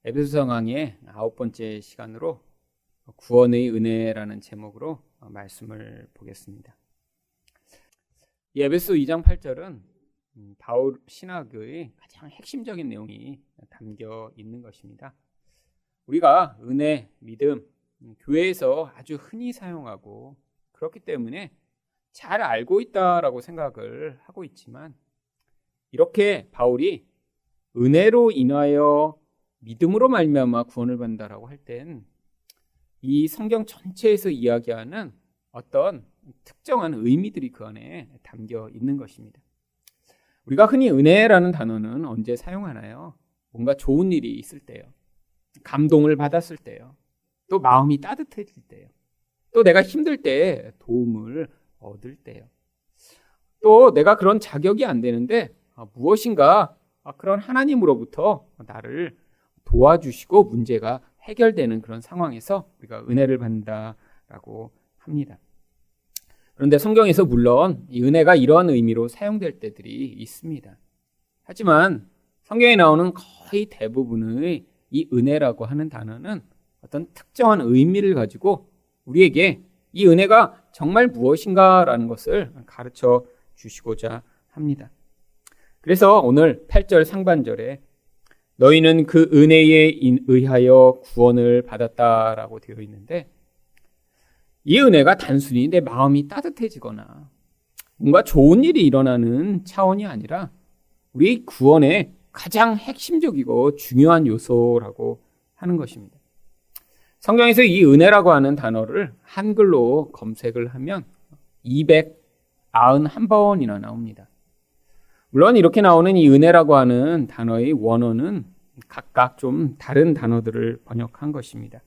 에베소 상황의 9번째 시간으로 구원의 은혜라는 제목으로 말씀을 보겠습니다. 이 에베소 2장 8절은 바울 신학의 가장 핵심적인 내용이 담겨 있는 것입니다. 우리가 은혜, 믿음, 교회에서 아주 흔히 사용하고 그렇기 때문에 잘 알고 있다라고 생각을 하고 있지만, 이렇게 바울이 은혜로 인하여 믿음으로 말미암아 구원을 받는다라고 할 땐 이 성경 전체에서 이야기하는 어떤 특정한 의미들이 그 안에 담겨 있는 것입니다. 우리가 흔히 은혜라는 단어는 언제 사용하나요? 뭔가 좋은 일이 있을 때요. 감동을 받았을 때요. 또 마음이 따뜻해질 때요. 또 내가 힘들 때 도움을 얻을 때요. 또 내가 그런 자격이 안 되는데 무엇인가 그런 하나님으로부터 나를 도와주시고 문제가 해결되는 그런 상황에서 우리가 은혜를 받는다라고 합니다. 그런데 성경에서 물론 이 은혜가 이러한 의미로 사용될 때들이 있습니다. 하지만 성경에 나오는 거의 대부분의 이 은혜라고 하는 단어는 어떤 특정한 의미를 가지고 우리에게 이 은혜가 정말 무엇인가라는 것을 가르쳐 주시고자 합니다. 그래서 오늘 8절 상반절에 너희는 그 은혜에 의하여 구원을 받았다라고 되어 있는데, 이 은혜가 단순히 내 마음이 따뜻해지거나 뭔가 좋은 일이 일어나는 차원이 아니라 우리 구원의 가장 핵심적이고 중요한 요소라고 하는 것입니다. 성경에서 이 은혜라고 하는 단어를 한글로 검색을 하면 291번이나 나옵니다. 물론 이렇게 나오는 이 은혜라고 하는 단어의 원어는 각각 좀 다른 단어들을 번역한 것입니다.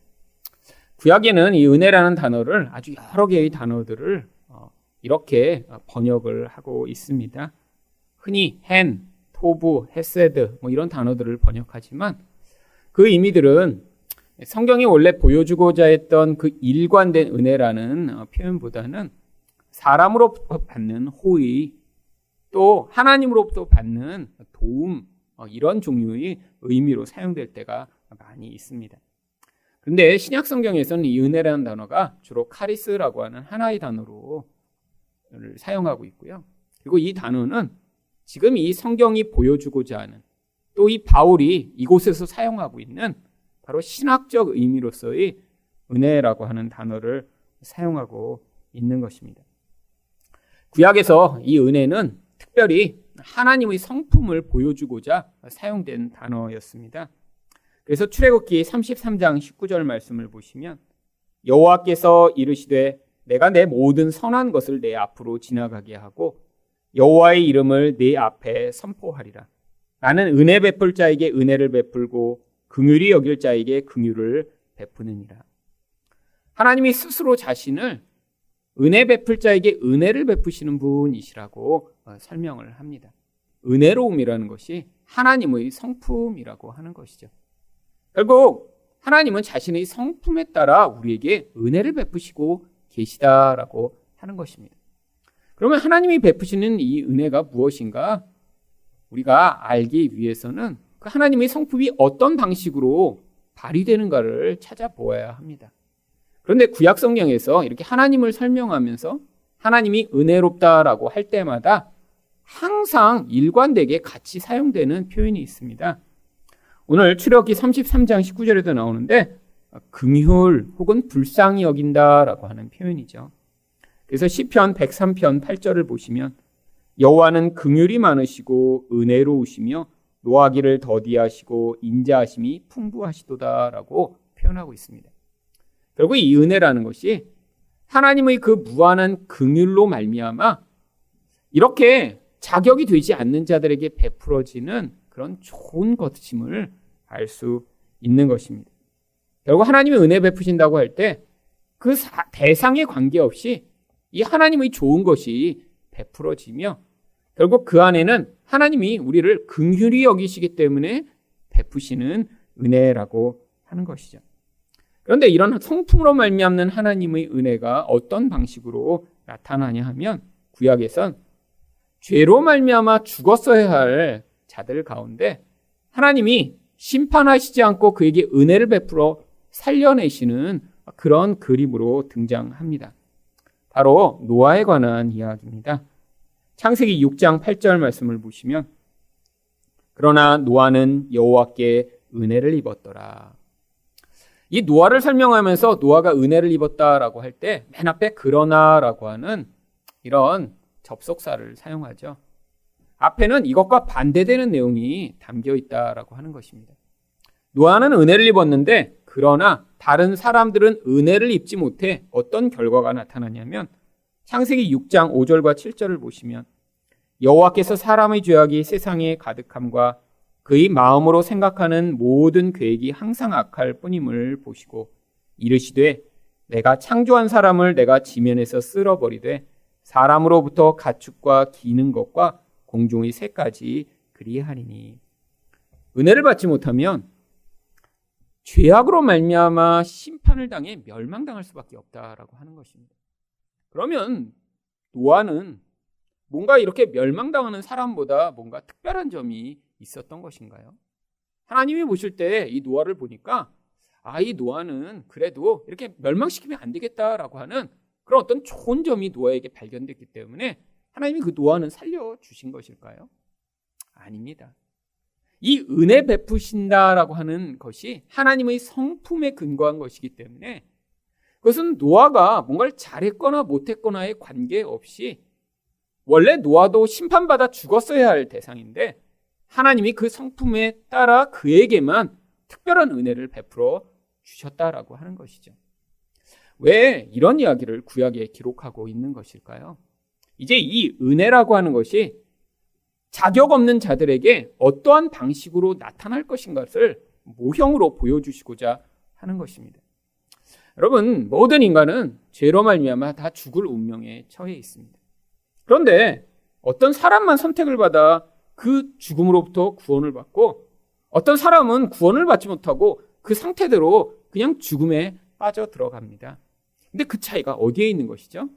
구약에는 이 은혜라는 단어를 아주 여러 개의 단어들을 이렇게 번역을 하고 있습니다. 흔히 헨, 토부, 헤세드 이런 단어들을 번역하지만 그 의미들은 성경이 원래 보여주고자 했던 그 일관된 은혜라는 표현보다는 사람으로부터 받는 호의, 또 하나님으로부터 받는 도움, 이런 종류의 의미로 사용될 때가 많이 있습니다. 그런데 신약 성경에서는 이 은혜라는 단어가 주로 카리스라고 하는 하나의 단어로 사용하고 있고요. 그리고 이 단어는 지금 이 성경이 보여주고자 하는, 또 이 바울이 이곳에서 사용하고 있는 바로 신학적 의미로서의 은혜라고 하는 단어를 사용하고 있는 것입니다. 구약에서 이 은혜는 특별히 하나님의 성품을 보여주고자 사용된 단어였습니다. 그래서 출애굽기 33장 19절 말씀을 보시면 여호와께서 이르시되 내가 내 모든 선한 것을 내 앞으로 지나가게 하고 여호와의 이름을 내 앞에 선포하리라. 나는 은혜 베풀 자에게 은혜를 베풀고 긍휼히 여길 자에게 긍휼을 베푸느니라. 하나님이 스스로 자신을 은혜 베풀 자에게 은혜를 베푸시는 분이시라고 설명을 합니다. 은혜로움이라는 것이 하나님의 성품이라고 하는 것이죠. 결국 하나님은 자신의 성품에 따라 우리에게 은혜를 베푸시고 계시다라고 하는 것입니다. 그러면 하나님이 베푸시는 이 은혜가 무엇인가? 우리가 알기 위해서는 그 하나님의 성품이 어떤 방식으로 발휘되는가를 찾아보아야 합니다. 그런데 구약 성경에서 이렇게 하나님을 설명하면서 하나님이 은혜롭다라고 할 때마다 항상 일관되게 같이 사용되는 표현이 있습니다. 오늘 출애굽기 33장 19절에도 나오는데 긍휼 혹은 불쌍히 여긴다라고 하는 표현이죠. 그래서 시편 103편 8절을 보시면 여호와는 긍휼이 많으시고 은혜로우시며 노하기를 더디하시고 인자하심이 풍부하시도다라고 표현하고 있습니다. 결국 이 은혜라는 것이 하나님의 그 무한한 긍휼로 말미암아 이렇게 자격이 되지 않는 자들에게 베풀어지는 그런 좋은 것임을 알 수 있는 것입니다. 결국 하나님이 은혜 베푸신다고 할 때 그 대상에 관계없이 이 하나님의 좋은 것이 베풀어지며 결국 그 안에는 하나님이 우리를 긍휼히 여기시기 때문에 베푸시는 은혜라고 하는 것이죠. 그런데 이런 성품으로 말미암는 하나님의 은혜가 어떤 방식으로 나타나냐 하면 구약에선 죄로 말미암아 죽었어야 할 자들 가운데 하나님이 심판하시지 않고 그에게 은혜를 베풀어 살려내시는 그런 그림으로 등장합니다. 바로 노아에 관한 이야기입니다. 창세기 6장 8절 말씀을 보시면 그러나 노아는 여호와께 은혜를 입었더라. 이 노아를 설명하면서 노아가 은혜를 입었다라고 할 때 맨 앞에 그러나라고 하는 이런 접속사를 사용하죠. 앞에는 이것과 반대되는 내용이 담겨 있다라고 하는 것입니다. 노아는 은혜를 입었는데 그러나 다른 사람들은 은혜를 입지 못해 어떤 결과가 나타나냐면 창세기 6장 5절과 7절을 보시면 여호와께서 사람의 죄악이 세상에 가득함과 그의 마음으로 생각하는 모든 계획이 항상 악할 뿐임을 보시고 이르시되 내가 창조한 사람을 내가 지면에서 쓸어버리되 사람으로부터 가축과 기는 것과 공중의 새까지 그리하리니. 은혜를 받지 못하면 죄악으로 말미암아 심판을 당해 멸망당할 수밖에 없다라고 하는 것입니다. 그러면 노아는 뭔가 이렇게 멸망당하는 사람보다 뭔가 특별한 점이 있었던 것인가요? 하나님이 보실 때 이 노아를 보니까 이 노아는 그래도 이렇게 멸망시키면 안 되겠다라고 하는 그런 어떤 좋은 점이 노아에게 발견됐기 때문에 하나님이 그 노아는 살려주신 것일까요? 아닙니다. 이 은혜 베푸신다라고 하는 것이 하나님의 성품에 근거한 것이기 때문에 그것은 노아가 뭔가를 잘했거나 못했거나에 관계없이 원래 노아도 심판받아 죽었어야 할 대상인데 하나님이 그 성품에 따라 그에게만 특별한 은혜를 베풀어 주셨다라고 하는 것이죠. 왜 이런 이야기를 구약에 기록하고 있는 것일까요? 이제 이 은혜라고 하는 것이 자격 없는 자들에게 어떠한 방식으로 나타날 것인가를 모형으로 보여주시고자 하는 것입니다. 여러분, 모든 인간은 죄로 말미암아 다 죽을 운명에 처해 있습니다. 그런데 어떤 사람만 선택을 받아 그 죽음으로부터 구원을 받고 어떤 사람은 구원을 받지 못하고 그 상태대로 그냥 죽음에 빠져 들어갑니다. 근데 그 차이가 어디에 있는 것이죠?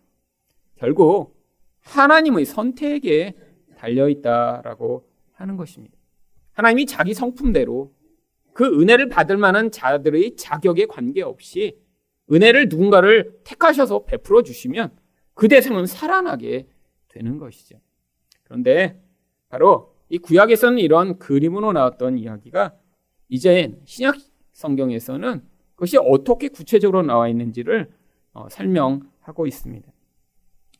결국 하나님의 선택에 달려있다라고 하는 것입니다. 하나님이 자기 성품대로 그 은혜를 받을 만한 자들의 자격에 관계없이 은혜를 누군가를 택하셔서 베풀어 주시면 그 대상은 살아나게 되는 것이죠. 그런데 바로 이 구약에서는 이런 그림으로 나왔던 이야기가 이제 신약 성경에서는 그것이 어떻게 구체적으로 나와 있는지를 설명하고 있습니다.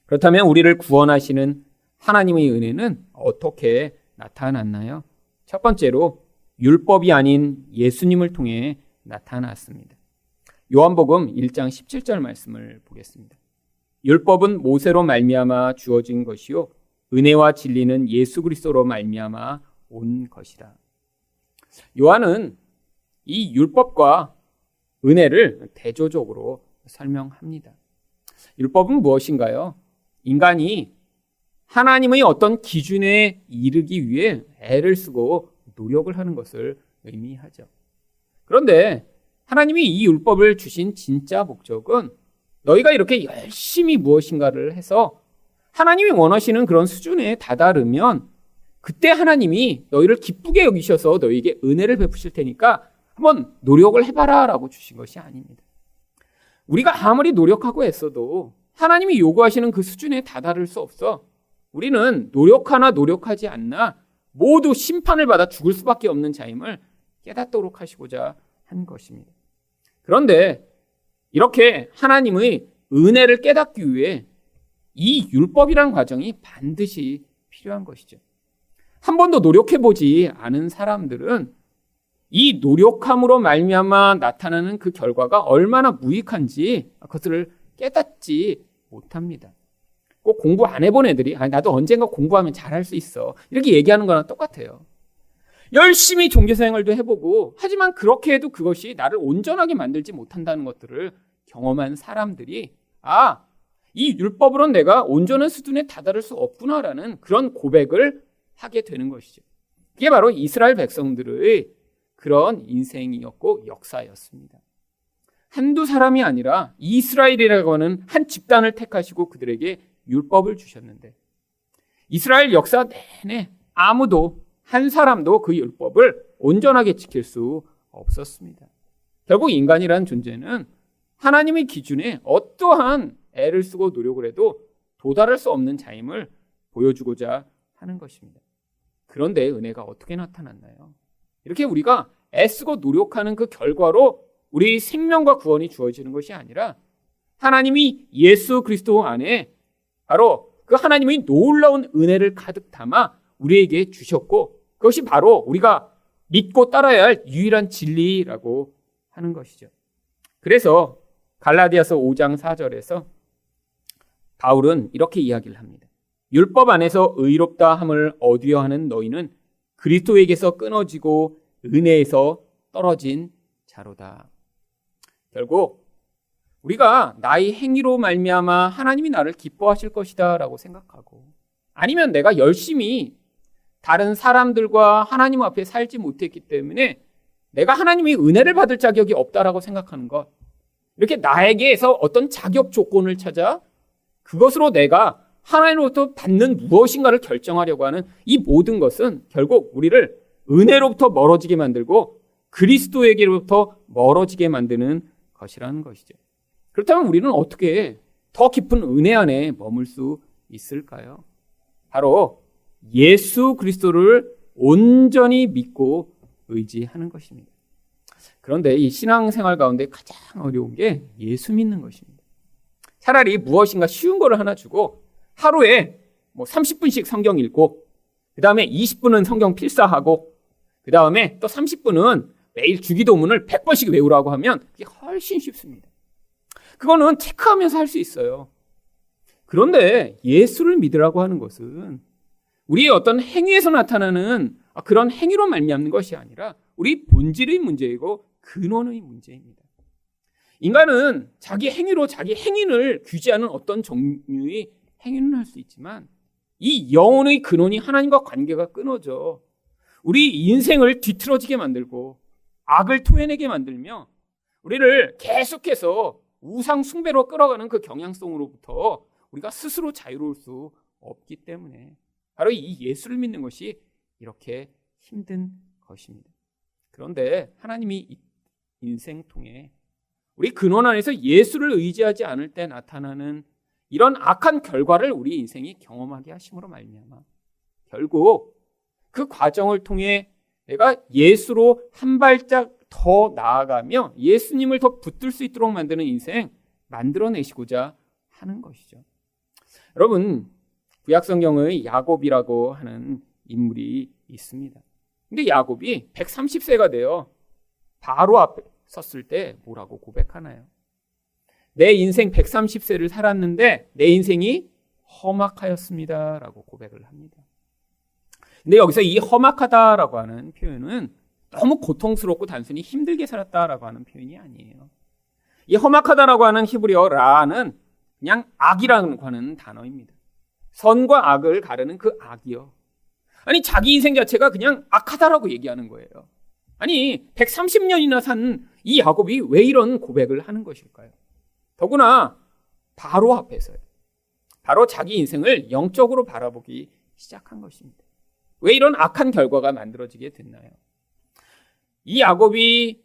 그렇다면 우리를 구원하시는 하나님의 은혜는 어떻게 나타났나요? 첫 번째로 율법이 아닌 예수님을 통해 나타났습니다. 요한복음 1장 17절 말씀을 보겠습니다. 율법은 모세로 말미암아 주어진 것이요 은혜와 진리는 예수 그리스도로 말미암아 온 것이라. 요한은 이 율법과 은혜를 대조적으로 설명합니다. 율법은 무엇인가요? 인간이 하나님의 어떤 기준에 이르기 위해 애를 쓰고 노력을 하는 것을 의미하죠. 그런데 하나님이 이 율법을 주신 진짜 목적은 너희가 이렇게 열심히 무엇인가를 해서 하나님이 원하시는 그런 수준에 다다르면 그때 하나님이 너희를 기쁘게 여기셔서 너희에게 은혜를 베푸실 테니까 한번 노력을 해봐라 라고 주신 것이 아닙니다. 우리가 아무리 노력하고 애써도 하나님이 요구하시는 그 수준에 다다를 수 없어 우리는 노력하나 노력하지 않나 모두 심판을 받아 죽을 수밖에 없는 자임을 깨닫도록 하시고자 한 것입니다. 그런데 이렇게 하나님의 은혜를 깨닫기 위해 이 율법이라는 과정이 반드시 필요한 것이죠. 한 번도 노력해보지 않은 사람들은 이 노력함으로 말미암아 나타나는 그 결과가 얼마나 무익한지 그것을 깨닫지 못합니다. 꼭 공부 안 해본 애들이 나도 언젠가 공부하면 잘할 수 있어 이렇게 얘기하는 거랑 똑같아요. 열심히 종교생활도 해보고 하지만 그렇게 해도 그것이 나를 온전하게 만들지 못한다는 것들을 경험한 사람들이 이 율법으로는 내가 온전한 수준에 다다를 수 없구나라는 그런 고백을 하게 되는 것이죠. 이게 바로 이스라엘 백성들의 그런 인생이었고 역사였습니다. 한두 사람이 아니라 이스라엘이라고 하는 한 집단을 택하시고 그들에게 율법을 주셨는데 이스라엘 역사 내내 아무도 한 사람도 그 율법을 온전하게 지킬 수 없었습니다. 결국 인간이라는 존재는 하나님의 기준에 어떠한 애를 쓰고 노력을 해도 도달할 수 없는 자임을 보여주고자 하는 것입니다. 그런데 은혜가 어떻게 나타났나요? 이렇게 우리가 애쓰고 노력하는 그 결과로 우리 생명과 구원이 주어지는 것이 아니라 하나님이 예수 그리스도 안에 바로 그 하나님의 놀라운 은혜를 가득 담아 우리에게 주셨고, 그것이 바로 우리가 믿고 따라야 할 유일한 진리라고 하는 것이죠. 그래서 갈라디아서 5장 4절에서 바울은 이렇게 이야기를 합니다. 율법 안에서 의롭다 함을 얻으려 하는 너희는 그리스도에게서 끊어지고 은혜에서 떨어진 자로다. 결국 우리가 나의 행위로 말미암아 하나님이 나를 기뻐하실 것이다 라고 생각하고, 아니면 내가 열심히 다른 사람들과 하나님 앞에 살지 못했기 때문에 내가 하나님의 은혜를 받을 자격이 없다라고 생각하는 것, 이렇게 나에게서 어떤 자격 조건을 찾아 그것으로 내가 하나님으로부터 받는 무엇인가를 결정하려고 하는 이 모든 것은 결국 우리를 은혜로부터 멀어지게 만들고 그리스도에게로부터 멀어지게 만드는 것이라는 것이죠. 그렇다면 우리는 어떻게 더 깊은 은혜 안에 머물 수 있을까요? 바로 예수 그리스도를 온전히 믿고 의지하는 것입니다. 그런데 이 신앙생활 가운데 가장 어려운 게 예수 믿는 것입니다. 차라리 무엇인가 쉬운 거를 하나 주고 하루에 30분씩 성경 읽고, 그 다음에 20분은 성경 필사하고, 그 다음에 또 30분은 매일 주기도문을 100번씩 외우라고 하면 그게 훨씬 쉽습니다. 그거는 체크하면서 할 수 있어요. 그런데 예수를 믿으라고 하는 것은 우리의 어떤 행위에서 나타나는 그런 행위로 말미암는 것이 아니라 우리 본질의 문제이고 근원의 문제입니다. 인간은 자기 행위로 자기 행위를 규제하는 어떤 종류의 행위는 할 수 있지만 이 영혼의 근원이 하나님과 관계가 끊어져 우리 인생을 뒤틀어지게 만들고 악을 토해내게 만들며 우리를 계속해서 우상 숭배로 끌어가는 그 경향성으로부터 우리가 스스로 자유로울 수 없기 때문에 바로 이 예수를 믿는 것이 이렇게 힘든 것입니다. 그런데 하나님이 이 인생 통해 우리 근원 안에서 예수를 의지하지 않을 때 나타나는 이런 악한 결과를 우리 인생이 경험하게 하심으로 말미암아 결국 그 과정을 통해 내가 예수로 한 발짝 더 나아가며 예수님을 더 붙들 수 있도록 만드는 인생 만들어내시고자 하는 것이죠. 여러분, 구약성경의 야곱이라고 하는 인물이 있습니다. 근데 야곱이 130세가 되어 바로 앞에 섰을 때 뭐라고 고백하나요? 내 인생 130세를 살았는데 내 인생이 험악하였습니다 라고 고백을 합니다. 근데 여기서 이 험악하다라고 하는 표현은 너무 고통스럽고 단순히 힘들게 살았다라고 하는 표현이 아니에요. 이 험악하다라고 하는 히브리어 라는 그냥 악이라고 하는 단어입니다. 선과 악을 가르는 그 악이요. 아니 자기 인생 자체가 그냥 악하다라고 얘기하는 거예요. 아니 130년이나 산 이 야곱이 왜 이런 고백을 하는 것일까요? 더구나 바로 앞에서요. 바로 자기 인생을 영적으로 바라보기 시작한 것입니다. 왜 이런 악한 결과가 만들어지게 됐나요? 이 야곱이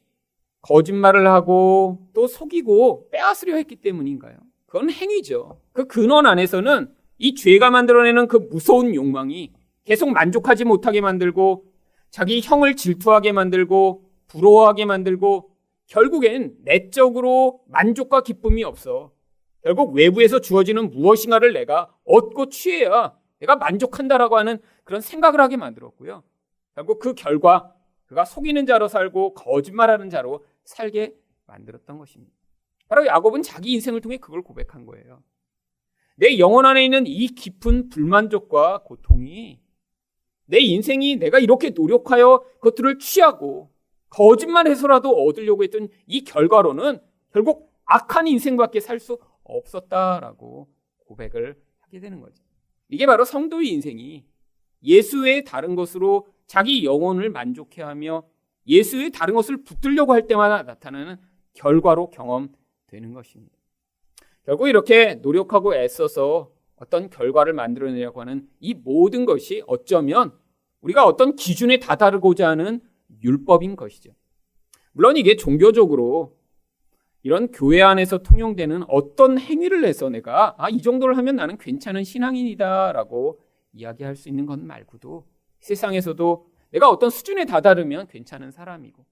거짓말을 하고 또 속이고 빼앗으려 했기 때문인가요? 그건 행위죠. 그 근원 안에서는 이 죄가 만들어내는 그 무서운 욕망이 계속 만족하지 못하게 만들고 자기 형을 질투하게 만들고 부러워하게 만들고 결국엔 내적으로 만족과 기쁨이 없어 결국 외부에서 주어지는 무엇인가를 내가 얻고 취해야 내가 만족한다라고 하는 그런 생각을 하게 만들었고요. 결국 그 결과 그가 속이는 자로 살고 거짓말하는 자로 살게 만들었던 것입니다. 바로 야곱은 자기 인생을 통해 그걸 고백한 거예요. 내 영혼 안에 있는 이 깊은 불만족과 고통이 내 인생이 내가 이렇게 노력하여 그것들을 취하고 거짓말해서라도 얻으려고 했던 이 결과로는 결국 악한 인생밖에 살 수 없었다라고 고백을 하게 되는 거죠. 이게 바로 성도의 인생이 예수의 다른 것으로 자기 영혼을 만족해하며 예수의 다른 것을 붙들려고 할 때마다 나타나는 결과로 경험되는 것입니다. 결국 이렇게 노력하고 애써서 어떤 결과를 만들어내려고 하는 이 모든 것이 어쩌면 우리가 어떤 기준에 다다르고자 하는 율법인 것이죠. 물론 이게 종교적으로 이런 교회 안에서 통용되는 어떤 행위를 해서 내가 이 정도를 하면 나는 괜찮은 신앙인이다라고 이야기할 수 있는 것 말고도 세상에서도 내가 어떤 수준에 다다르면 괜찮은 사람이고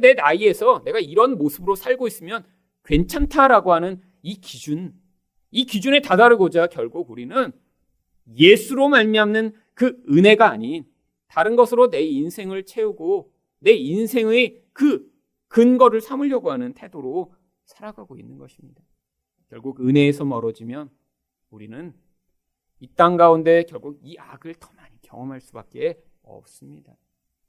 내 나이에서 내가 이런 모습으로 살고 있으면 괜찮다라고 하는 이 기준에 다다르고자 결국 우리는 예수로 말미암는 그 은혜가 아닌 다른 것으로 내 인생을 채우고 내 인생의 그 근거를 삼으려고 하는 태도로 살아가고 있는 것입니다. 결국 은혜에서 멀어지면 우리는 이 땅 가운데 결국 이 악을 더 많이 경험할 수밖에 없습니다.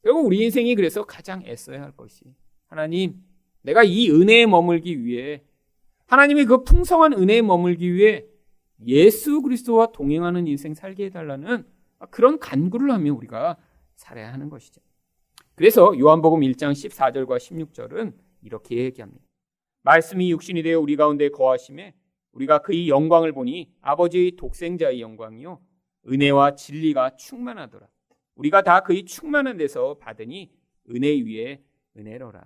결국 우리 인생이 그래서 가장 애써야 할 것이 하나님, 내가 이 은혜에 머물기 위해 하나님의 그 풍성한 은혜에 머물기 위해 예수 그리스도와 동행하는 인생 살게 해달라는 그런 간구를 하며 우리가 살아야 하는 것이죠. 그래서 요한복음 1장 14절과 16절은 이렇게 얘기합니다. 말씀이 육신이 되어 우리 가운데 거하심에 우리가 그의 영광을 보니 아버지의 독생자의 영광이요 은혜와 진리가 충만하더라. 우리가 다 그의 충만한 데서 받으니 은혜 위에 은혜로라.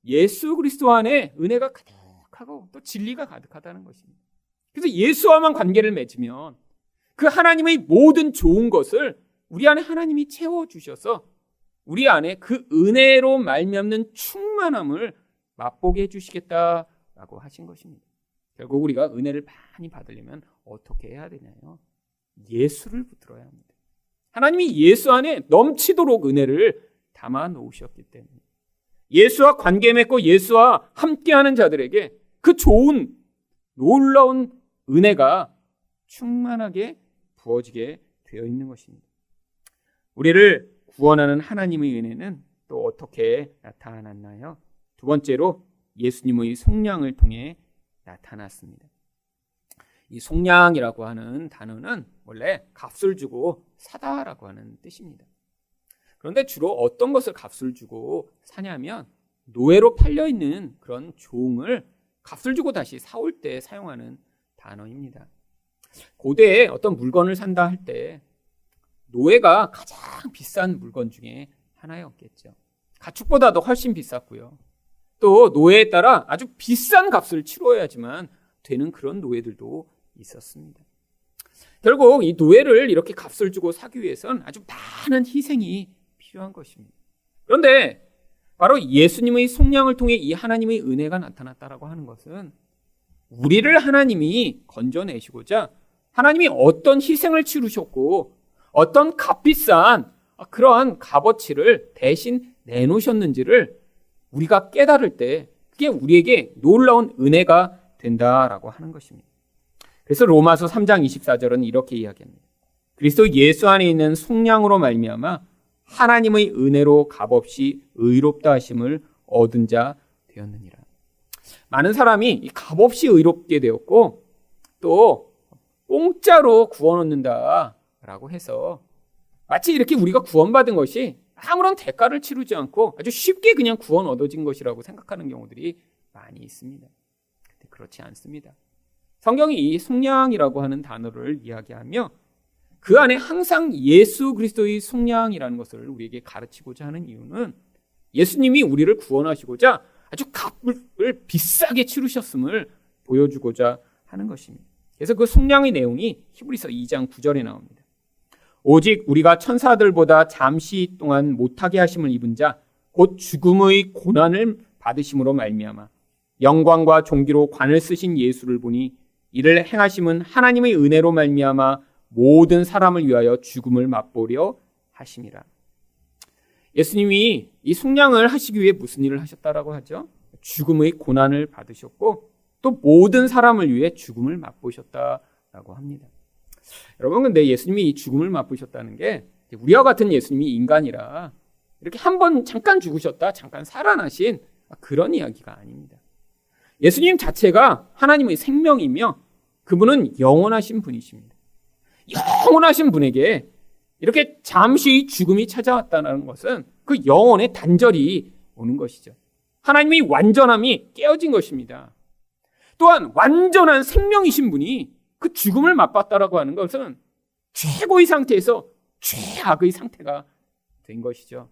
예수 그리스도 안에 은혜가 가득하고 또 진리가 가득하다는 것입니다. 그래서 예수와만 관계를 맺으면 그 하나님의 모든 좋은 것을 우리 안에 하나님이 채워주셔서 우리 안에 그 은혜로 말미암는 충만함을 맛보게 해주시겠다라고 하신 것입니다. 결국 우리가 은혜를 많이 받으려면 어떻게 해야 되냐요? 예수를 붙들어야 합니다. 하나님이 예수 안에 넘치도록 은혜를 담아 놓으셨기 때문에 예수와 관계 맺고 예수와 함께하는 자들에게 그 좋은 놀라운 은혜가 충만하게 부어지게 되어 있는 것입니다. 우리를 구원하는 하나님의 은혜는 또 어떻게 나타났나요? 두 번째로 예수님의 속량을 통해 나타났습니다. 이 속량이라고 하는 단어는 원래 값을 주고 사다라고 하는 뜻입니다. 그런데 주로 어떤 것을 값을 주고 사냐면 노예로 팔려있는 그런 종을 값을 주고 다시 사올 때 사용하는 단어입니다. 고대에 어떤 물건을 산다 할 때 노예가 가장 비싼 물건 중에 하나였겠죠. 가축보다도 훨씬 비쌌고요. 또 노예에 따라 아주 비싼 값을 치러야지만 되는 그런 노예들도 있었습니다. 결국 이 노예를 이렇게 값을 주고 사기 위해서는 아주 많은 희생이 필요한 것입니다. 그런데 바로 예수님의 속량을 통해 이 하나님의 은혜가 나타났다라고 하는 것은 우리를 하나님이 건져내시고자 하나님이 어떤 희생을 치르셨고 어떤 값비싼 그러한 값어치를 대신 내놓으셨는지를 우리가 깨달을 때 그게 우리에게 놀라운 은혜가 된다라고 하는 것입니다. 그래서 로마서 3장 24절은 이렇게 이야기합니다. 그리스도 예수 안에 있는 속량으로 말미암아 하나님의 은혜로 값없이 의롭다 하심을 얻은 자 되었느니라. 많은 사람이 이 값없이 의롭게 되었고 또 공짜로 구원 얻는다라고 해서 마치 이렇게 우리가 구원받은 것이 아무런 대가를 치르지 않고 아주 쉽게 그냥 구원 얻어진 것이라고 생각하는 경우들이 많이 있습니다. 근데 그렇지 않습니다. 성경이 이 속량이라고 하는 단어를 이야기하며 그 안에 항상 예수 그리스도의 속량이라는 것을 우리에게 가르치고자 하는 이유는 예수님이 우리를 구원하시고자 아주 값을 비싸게 치르셨음을 보여주고자 하는 것입니다. 그래서 그 속량의 내용이 히브리서 2장 9절에 나옵니다. 오직 우리가 천사들보다 잠시 동안 못하게 하심을 입은 자 곧 죽음의 고난을 받으심으로 말미암아 영광과 존귀로 관을 쓰신 예수를 보니 이를 행하심은 하나님의 은혜로 말미암아 모든 사람을 위하여 죽음을 맛보려 하심이라. 예수님이 이 속량을 하시기 위해 무슨 일을 하셨다라고 하죠? 죽음의 고난을 받으셨고 또 모든 사람을 위해 죽음을 맛보셨다라고 합니다. 여러분, 근데 예수님이 이 죽음을 맛보셨다는 게 우리와 같은 예수님이 인간이라 이렇게 한번 잠깐 죽으셨다 잠깐 살아나신 그런 이야기가 아닙니다. 예수님 자체가 하나님의 생명이며 그분은 영원하신 분이십니다. 영원하신 분에게 이렇게 잠시 죽음이 찾아왔다는 것은 그 영혼의 단절이 오는 것이죠. 하나님의 완전함이 깨어진 것입니다. 또한 완전한 생명이신 분이 그 죽음을 맛봤다라고 하는 것은 최고의 상태에서 최악의 상태가 된 것이죠.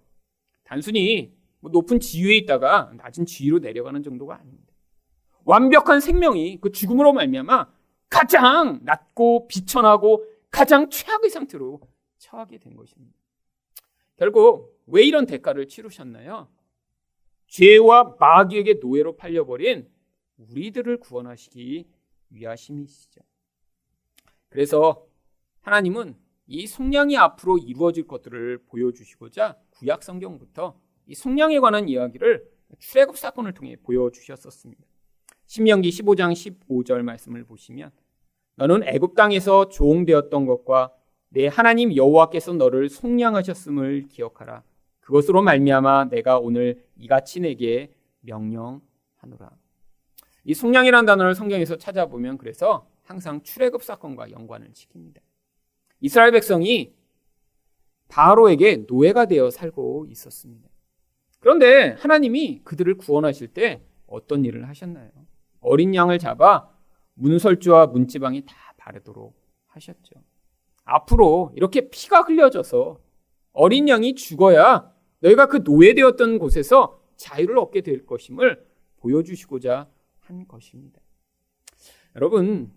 단순히 높은 지위에 있다가 낮은 지위로 내려가는 정도가 아닙니다. 완벽한 생명이 그 죽음으로 말미암아 가장 낮고 비천하고 가장 최악의 상태로 처하게 된 것입니다. 결국 왜 이런 대가를 치르셨나요? 죄와 마귀에게 노예로 팔려버린 우리들을 구원하시기 위하심이시죠. 그래서 하나님은 이 속량이 앞으로 이루어질 것들을 보여주시고자 구약 성경부터 이 속량에 관한 이야기를 출애굽 사건을 통해 보여주셨었습니다. 신명기 15장 15절 말씀을 보시면 너는 애굽 땅에서 종되었던 것과 내 하나님 여호와께서 너를 속량하셨음을 기억하라. 그것으로 말미암아 내가 오늘 이같이 내게 명령하노라. 이 속량이라는 단어를 성경에서 찾아보면 그래서 항상 출애굽 사건과 연관을 시킵니다. 이스라엘 백성이 바로에게 노예가 되어 살고 있었습니다. 그런데 하나님이 그들을 구원하실 때 어떤 일을 하셨나요? 어린 양을 잡아 문설주와 문지방에 다 바르도록 하셨죠. 앞으로 이렇게 피가 흘려져서 어린 양이 죽어야 너희가 그 노예되었던 곳에서 자유를 얻게 될 것임을 보여주시고자 한 것입니다. 여러분,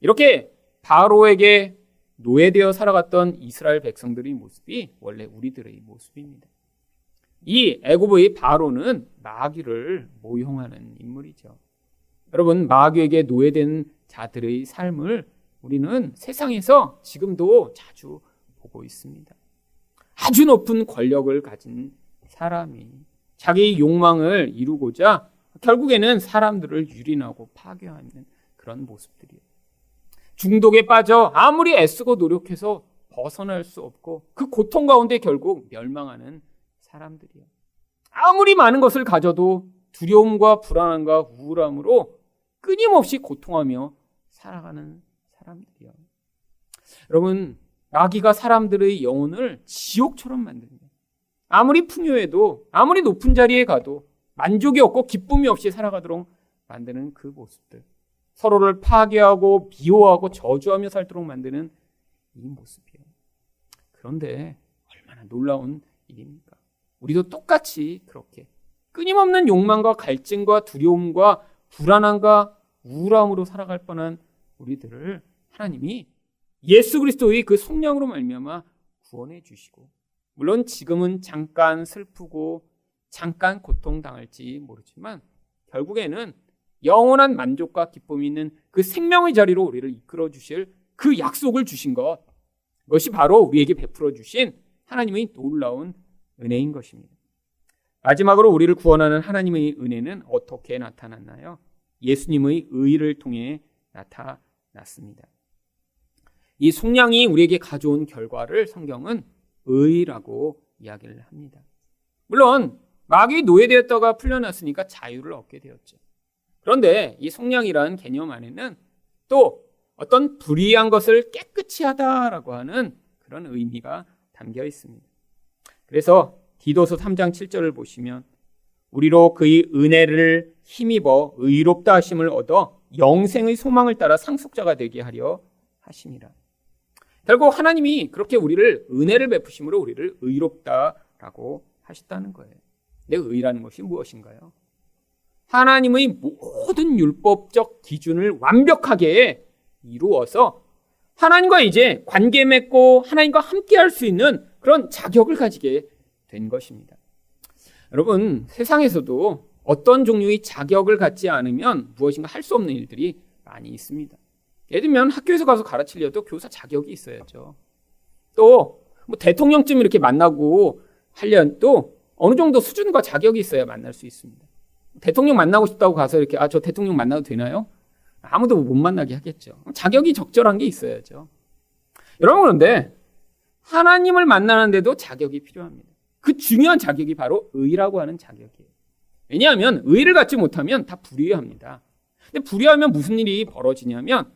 이렇게 바로에게 노예되어 살아갔던 이스라엘 백성들의 모습이 원래 우리들의 모습입니다. 이 애굽의 바로는 마귀를 모형하는 인물이죠. 여러분, 마귀에게 노예된 자들의 삶을 우리는 세상에서 지금도 자주 보고 있습니다. 아주 높은 권력을 가진 사람이 자기 욕망을 이루고자 결국에는 사람들을 유린하고 파괴하는 그런 모습들이에요. 중독에 빠져 아무리 애쓰고 노력해서 벗어날 수 없고 그 고통 가운데 결국 멸망하는 사람들이에요. 아무리 많은 것을 가져도 두려움과 불안함과 우울함으로 끊임없이 고통하며 살아가는 사람들이에요. 여러분, 마귀가 사람들의 영혼을 지옥처럼 만듭니다. 아무리 풍요해도 아무리 높은 자리에 가도 만족이 없고 기쁨이 없이 살아가도록 만드는 그 모습들, 서로를 파괴하고 미워하고 저주하며 살도록 만드는 이 모습이에요. 그런데 얼마나 놀라운 일입니까? 우리도 똑같이 그렇게 끊임없는 욕망과 갈증과 두려움과 불안함과 우울함으로 살아갈 뻔한 우리들을 하나님이 예수 그리스도의 그 속량으로 말미암아 구원해 주시고, 물론 지금은 잠깐 슬프고 잠깐 고통당할지 모르지만 결국에는 영원한 만족과 기쁨이 있는 그 생명의 자리로 우리를 이끌어 주실 그 약속을 주신 것, 그것이 바로 우리에게 베풀어 주신 하나님의 놀라운 은혜인 것입니다. 마지막으로 우리를 구원하는 하나님의 은혜는 어떻게 나타났나요? 예수님의 의를 통해 나타났습니다. 이 속량이 우리에게 가져온 결과를 성경은 의라고 이야기를 합니다. 물론 마귀의 노예되었다가 풀려났으니까 자유를 얻게 되었죠. 그런데 이 속량이라는 개념 안에는 또 어떤 불의한 것을 깨끗이 하다라고 하는 그런 의미가 담겨 있습니다. 그래서 디도서 3장 7절을 보시면 우리로 그의 은혜를 힘입어 의롭다 하심을 얻어 영생의 소망을 따라 상속자가 되게 하려 하심이라. 결국 하나님이 그렇게 우리를 은혜를 베푸심으로 우리를 의롭다라고 하셨다는 거예요. 내 의라는 것이 무엇인가요? 하나님의 모든 율법적 기준을 완벽하게 이루어서 하나님과 이제 관계 맺고 하나님과 함께 할 수 있는 그런 자격을 가지게 된 것입니다. 여러분, 세상에서도 어떤 종류의 자격을 갖지 않으면 무엇인가 할 수 없는 일들이 많이 있습니다. 예를 들면 학교에서 가서 가르치려도 교사 자격이 있어야죠. 또 뭐 대통령쯤 이렇게 만나고 하려면 또 어느 정도 수준과 자격이 있어야 만날 수 있습니다. 대통령 만나고 싶다고 가서 이렇게 저 대통령 만나도 되나요? 아무도 못 만나게 하겠죠. 자격이 적절한 게 있어야죠. 여러분, 그런데 하나님을 만나는데도 자격이 필요합니다. 그 중요한 자격이 바로 의라고 하는 자격이에요. 왜냐하면 의를 갖지 못하면 다 불의합니다. 근데 불의하면 무슨 일이 벌어지냐면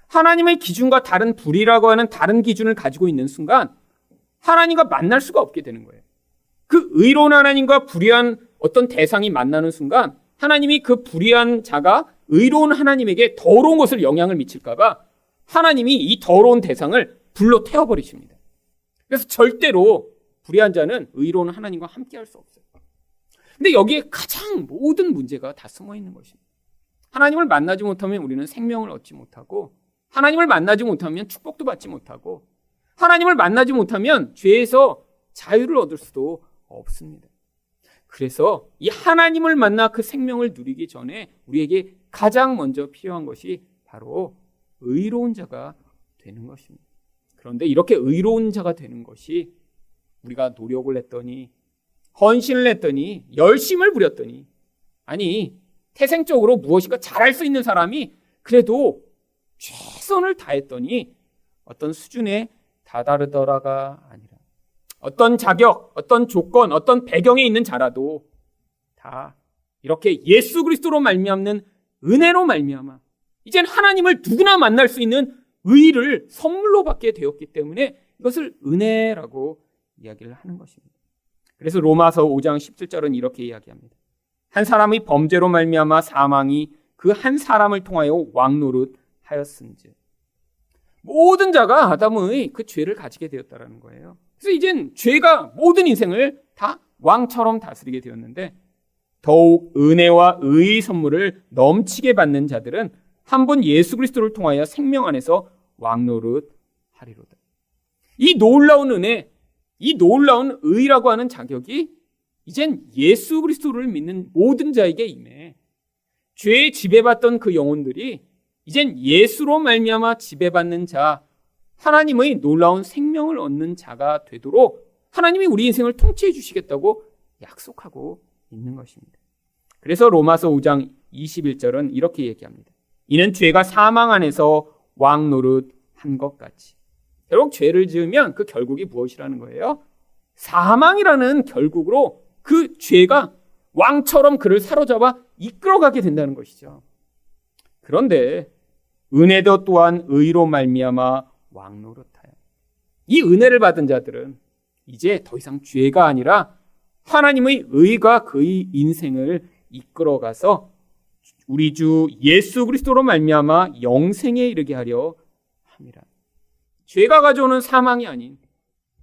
하나님의 기준과 다른 불의라고 하는 다른 기준을 가지고 있는 순간 하나님과 만날 수가 없게 되는 거예요. 그 의로운 하나님과 불의한 어떤 대상이 만나는 순간 하나님이 그 불의한 자가 의로운 하나님에게 더러운 것을 영향을 미칠까 봐 하나님이 이 더러운 대상을 불로 태워버리십니다. 그래서 절대로 불의한 자는 의로운 하나님과 함께할 수 없어요. 근데 여기에 가장 모든 문제가 다 숨어 있는 것입니다. 하나님을 만나지 못하면 우리는 생명을 얻지 못하고, 하나님을 만나지 못하면 축복도 받지 못하고, 하나님을 만나지 못하면 죄에서 자유를 얻을 수도 없습니다. 그래서 이 하나님을 만나 그 생명을 누리기 전에 우리에게 가장 먼저 필요한 것이 바로 의로운 자가 되는 것입니다. 그런데 이렇게 의로운 자가 되는 것이 우리가 노력을 했더니, 헌신을 했더니, 열심을 부렸더니, 아니 태생적으로 무엇인가 잘할 수 있는 사람이 그래도 최선을 다했더니 어떤 수준에 다다르더라가 아니라, 어떤 자격, 어떤 조건, 어떤 배경에 있는 자라도 다 이렇게 예수 그리스도로 말미암는 은혜로 말미암아 이젠 하나님을 누구나 만날 수 있는 의를 선물로 받게 되었기 때문에 이것을 은혜라고 이야기를 하는 것입니다. 그래서 로마서 5장 17절은 이렇게 이야기합니다. 한 사람의 범죄로 말미암아 사망이 그 한 사람을 통하여 왕노릇 하였은즉. 모든 자가 아담의 그 죄를 가지게 되었다라는 거예요. 그래서 이젠 죄가 모든 인생을 다 왕처럼 다스리게 되었는데, 더욱 은혜와 의의 선물을 넘치게 받는 자들은 한 번 예수 그리스도를 통하여 생명 안에서 왕노릇 하리로다. 이 놀라운 은혜, 이 놀라운 의라고 하는 자격이 이젠 예수 그리스도를 믿는 모든 자에게 임해 죄에 지배받던 그 영혼들이 이젠 예수로 말미암아 지배받는 자, 하나님의 놀라운 생명을 얻는 자가 되도록 하나님이 우리 인생을 통치해 주시겠다고 약속하고 있는 것입니다. 그래서 로마서 5장 21절은 이렇게 얘기합니다. 이는 죄가 사망 안에서 왕노릇 한 것 같이. 결국 죄를 지으면 그 결국이 무엇이라는 거예요? 사망이라는 결국으로 그 죄가 왕처럼 그를 사로잡아 이끌어가게 된다는 것이죠. 그런데 은혜도 또한 의로 말미암아 왕노릇하여. 이 은혜를 받은 자들은 이제 더 이상 죄가 아니라 하나님의 의가 그의 인생을 이끌어가서 우리 주 예수 그리스도로 말미암아 영생에 이르게 하려 함이라. 죄가 가져오는 사망이 아닌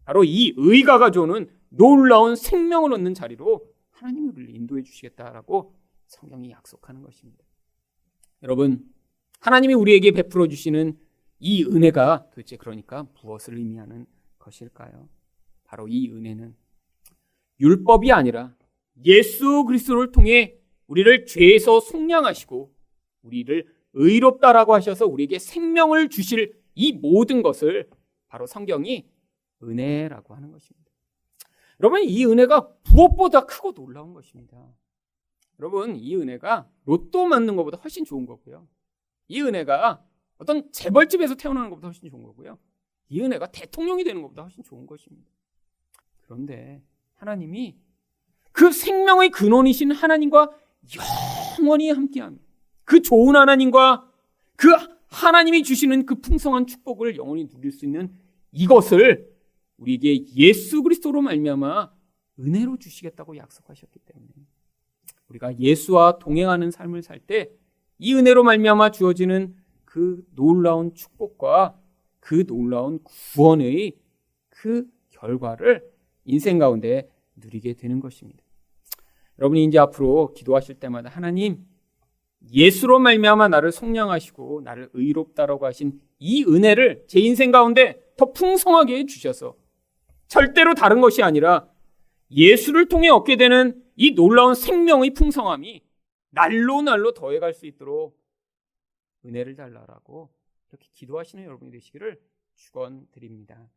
바로 이 의가 가져오는 놀라운 생명을 얻는 자리로 하나님이 우리를 인도해 주시겠다라고 성경이 약속하는 것입니다. 여러분, 하나님이 우리에게 베풀어 주시는 이 은혜가 도대체 그러니까 무엇을 의미하는 것일까요? 바로 이 은혜는 율법이 아니라 예수 그리스도를 통해 우리를 죄에서 속량하시고 우리를 의롭다라고 하셔서 우리에게 생명을 주실 이 모든 것을 바로 성경이 은혜라고 하는 것입니다. 여러분, 이 은혜가 무엇보다 크고 놀라운 것입니다. 여러분, 이 은혜가 로또 맞는 것보다 훨씬 좋은 거고요. 이 은혜가 어떤 재벌집에서 태어나는 것보다 훨씬 좋은 거고요. 이 은혜가 대통령이 되는 것보다 훨씬 좋은 것입니다. 그런데 하나님이 그 생명의 근원이신 하나님과 영원히 함께하며 그 좋은 하나님과 그 하나님이 주시는 그 풍성한 축복을 영원히 누릴 수 있는 이것을 우리에게 예수 그리스도로 말미암아 은혜로 주시겠다고 약속하셨기 때문에 우리가 예수와 동행하는 삶을 살 때 이 은혜로 말미암아 주어지는 그 놀라운 축복과 그 놀라운 구원의 그 결과를 인생 가운데 누리게 되는 것입니다. 여러분이 이제 앞으로 기도하실 때마다 하나님, 예수로 말미암아 나를 속량하시고 나를 의롭다라고 하신 이 은혜를 제 인생 가운데 더 풍성하게 해주셔서 절대로 다른 것이 아니라 예수를 통해 얻게 되는 이 놀라운 생명의 풍성함이 날로 날로 더해갈 수 있도록 은혜를 달라라고 이렇게 기도하시는 여러분이 되시기를 축원드립니다.